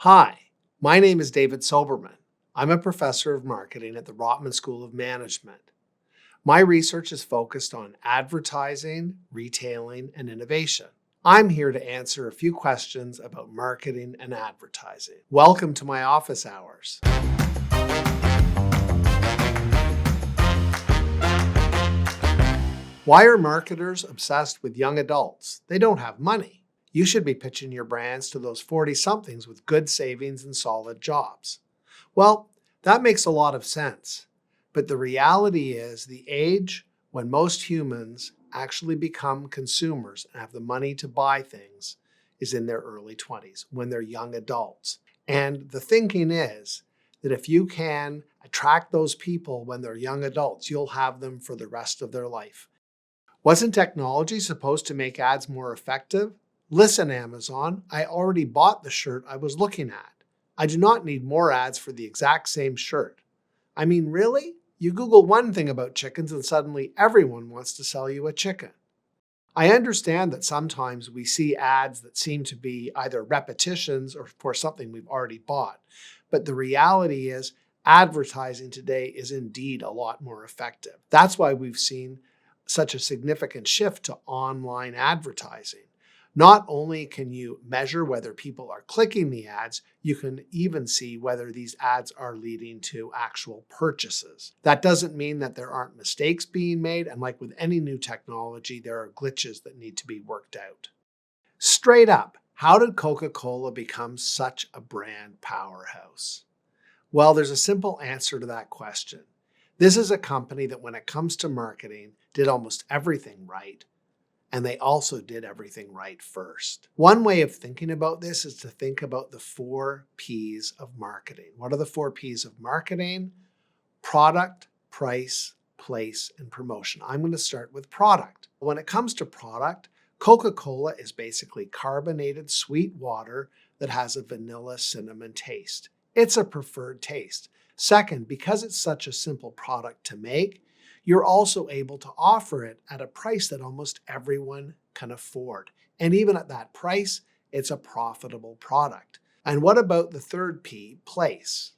Hi, my name is David Soberman. I'm a professor of marketing at the Rotman School of Management. My research is focused on advertising, retailing, and innovation. I'm here to answer a few questions about marketing and advertising. Welcome to my office hours. Why are marketers obsessed with young adults? They don't have money. You should be pitching your brands to those 40-somethings with good savings and solid jobs. Well, that makes a lot of sense. But the reality is the age when most humans actually become consumers and have the money to buy things is in their early 20s, when they're young adults. And the thinking is that if you can attract those people when they're young adults, you'll have them for the rest of their life. Wasn't technology supposed to make ads more effective? Listen, Amazon, I already bought the shirt I was looking at. I do not need more ads for the exact same shirt. I mean, really? You Google one thing about chickens and suddenly everyone wants to sell you a chicken. I understand that sometimes we see ads that seem to be either repetitions or for something we've already bought. But the reality is advertising today is indeed a lot more effective. That's why we've seen such a significant shift to online advertising. Not only can you measure whether people are clicking the ads, you can even see whether these ads are leading to actual purchases. That doesn't mean that there aren't mistakes being made, and like with any new technology, there are glitches that need to be worked out. Straight up, how did Coca-Cola become such a brand powerhouse? Well, there's a simple answer to that question. This is a company that when it comes to marketing, did almost everything right. And they also did everything right first. One way of thinking about this is to think about the 4 P's of marketing. What are the 4 P's of marketing? Product, price, place, and promotion. I'm going to start with product. When it comes to product, Coca-Cola is basically carbonated sweet water that has a vanilla cinnamon taste. It's a preferred taste. Second, because it's such a simple product to make, you're also able to offer it at a price that almost everyone can afford. And even at that price, it's a profitable product. And what about the 3rd P, place?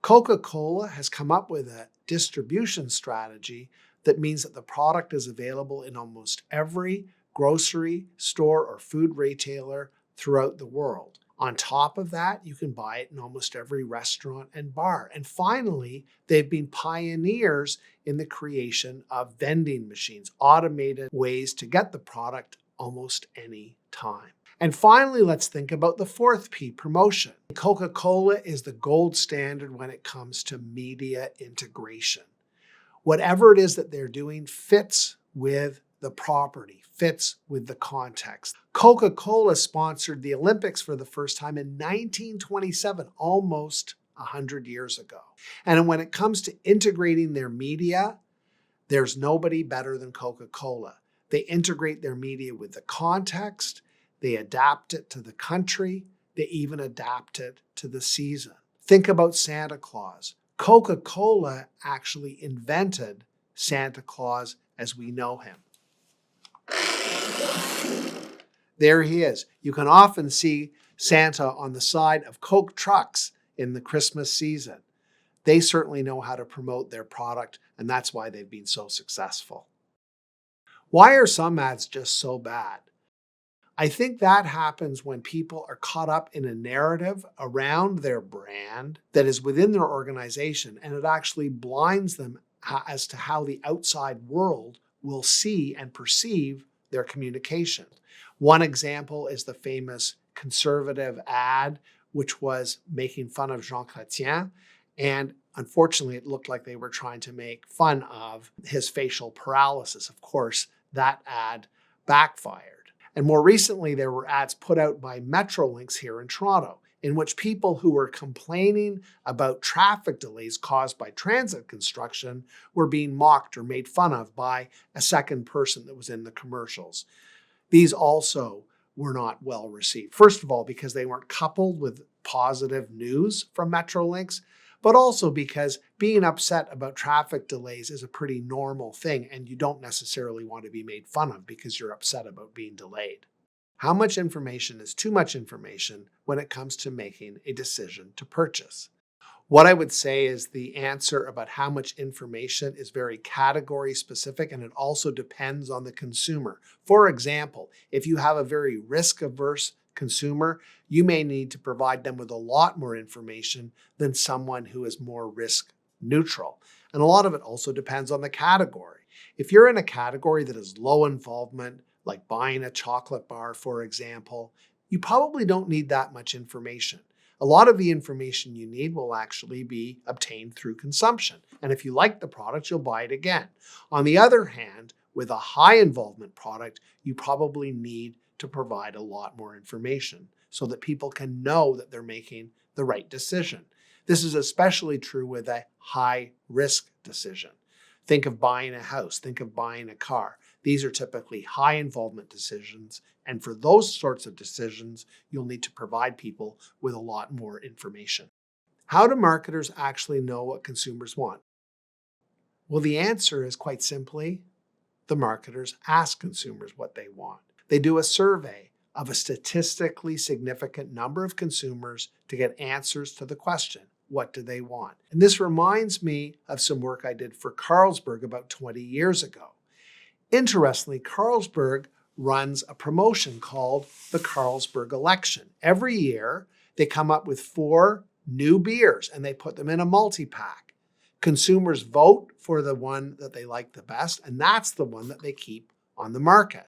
Coca-Cola has come up with a distribution strategy that means that the product is available in almost every grocery store or food retailer throughout the world. On top of that, you can buy it in almost every restaurant and bar. And finally, they've been pioneers in the creation of vending machines, automated ways to get the product almost any time. And finally, let's think about the 4th P, promotion. Coca-Cola is the gold standard when it comes to media integration. Whatever it is that they're doing fits with the property, fits with the context. Coca-Cola sponsored the Olympics for the first time in 1927, almost 100 years ago. And when it comes to integrating their media, there's nobody better than Coca-Cola. They integrate their media with the context, they adapt it to the country, they even adapt it to the season. Think about Santa Claus. Coca-Cola actually invented Santa Claus as we know him. There he is. You can often see Santa on the side of Coke trucks in the Christmas season. They certainly know how to promote their product, and that's why they've been so successful. Why are some ads just so bad? I think that happens when people are caught up in a narrative around their brand that is within their organization, and it actually blinds them as to how the outside world will see and perceive their communication. One example is the famous conservative ad, which was making fun of Jean Chrétien. And unfortunately, it looked like they were trying to make fun of his facial paralysis. Of course, that ad backfired. And more recently, there were ads put out by Metrolinx here in Toronto, in which people who were complaining about traffic delays caused by transit construction were being mocked or made fun of by a second person that was in the commercials. These also were not well received. First of all, because they weren't coupled with positive news from Metrolinx, but also because being upset about traffic delays is a pretty normal thing, and you don't necessarily want to be made fun of because you're upset about being delayed. How much information is too much information when it comes to making a decision to purchase? What I would say is the answer about how much information is very category specific, and it also depends on the consumer. For example, if you have a very risk-averse consumer, you may need to provide them with a lot more information than someone who is more risk neutral. And a lot of it also depends on the category. If you're in a category that is low involvement, like buying a chocolate bar, for example, you probably don't need that much information. A lot of the information you need will actually be obtained through consumption. And if you like the product, you'll buy it again. On the other hand, with a high involvement product, you probably need to provide a lot more information so that people can know that they're making the right decision. This is especially true with a high risk decision. Think of buying a house, think of buying a car. These are typically high involvement decisions. And for those sorts of decisions, you'll need to provide people with a lot more information. How do marketers actually know what consumers want? Well, the answer is quite simply, the marketers ask consumers what they want. They do a survey of a statistically significant number of consumers to get answers to the question, what do they want? And this reminds me of some work I did for Carlsberg about 20 years ago. Interestingly, Carlsberg runs a promotion called the Carlsberg Election. Every year, they come up with 4 new beers and they put them in a multi-pack. Consumers vote for the one that they like the best, and that's the one that they keep on the market.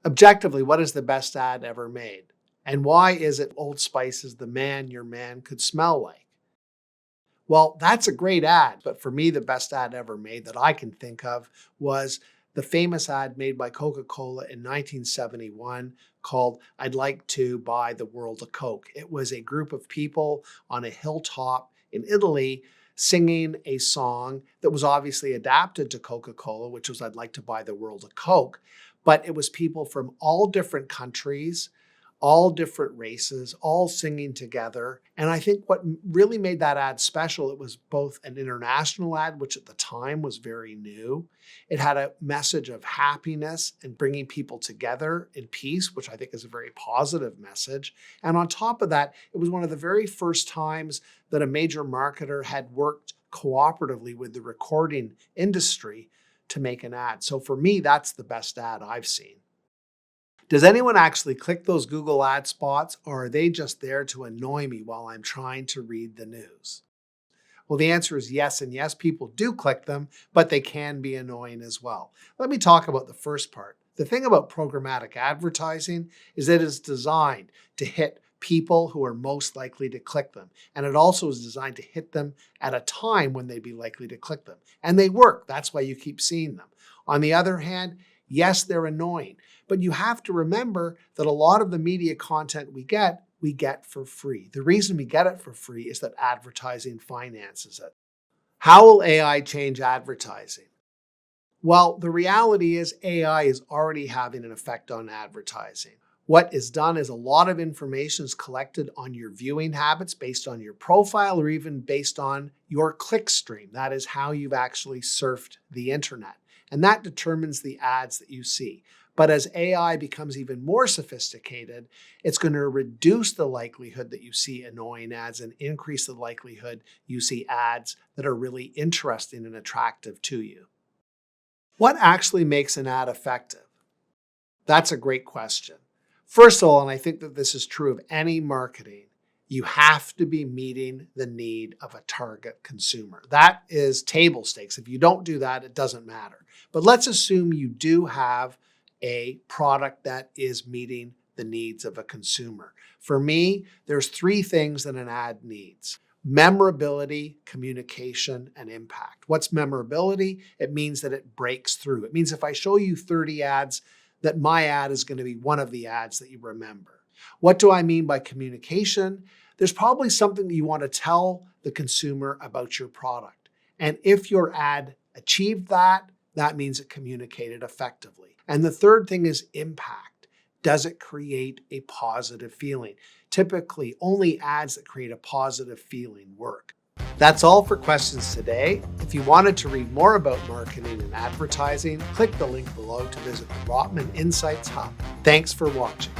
Objectively, what is the best ad ever made? And why is it Old Spice is the man your man could smell like? Well, that's a great ad, but for me, the best ad ever made that I can think of was the famous ad made by Coca-Cola in 1971 called I'd Like to Buy the World a Coke. It was a group of people on a hilltop in Italy singing a song that was obviously adapted to Coca-Cola, which was I'd Like to Buy the World a Coke. But it was people from all different countries, all different races, all singing together. And I think what really made that ad special, it was both an international ad, which at the time was very new. It had a message of happiness and bringing people together in peace, which I think is a very positive message. And on top of that, it was one of the very first times that a major marketer had worked cooperatively with the recording industry to make an ad. So for me, that's the best ad I've seen. Does anyone actually click those Google ad spots, or are they just there to annoy me while I'm trying to read the news? Well, the answer is yes, and yes, people do click them, but they can be annoying as well. Let me talk about the first part. The thing about programmatic advertising is that it's designed to hit people who are most likely to click them. And it also is designed to hit them at a time when they'd be likely to click them. And they work. That's why you keep seeing them. On the other hand, yes, they're annoying. But you have to remember that a lot of the media content we get for free. The reason we get it for free is that advertising finances it. How will AI change advertising? Well, the reality is AI is already having an effect on advertising. What is done is a lot of information is collected on your viewing habits based on your profile or even based on your click stream. That is how you've actually surfed the internet. And that determines the ads that you see. But as AI becomes even more sophisticated, it's going to reduce the likelihood that you see annoying ads and increase the likelihood you see ads that are really interesting and attractive to you. What actually makes an ad effective? That's a great question. First of all, and I think that this is true of any marketing, you have to be meeting the need of a target consumer. That is table stakes. If you don't do that, it doesn't matter. But let's assume you do have a product that is meeting the needs of a consumer. For me, there's 3 things that an ad needs: memorability, communication, and impact. What's memorability? It means that it breaks through. It means if I show you 30 ads, that my ad is going to be one of the ads that you remember. What do I mean by communication? There's probably something that you want to tell the consumer about your product. And if your ad achieved that, that means it communicated effectively. And the third thing is impact. Does it create a positive feeling? Typically, only ads that create a positive feeling work. That's all for questions today. If you wanted to read more about marketing and advertising, click the link below to visit the Rotman Insights Hub. Thanks for watching.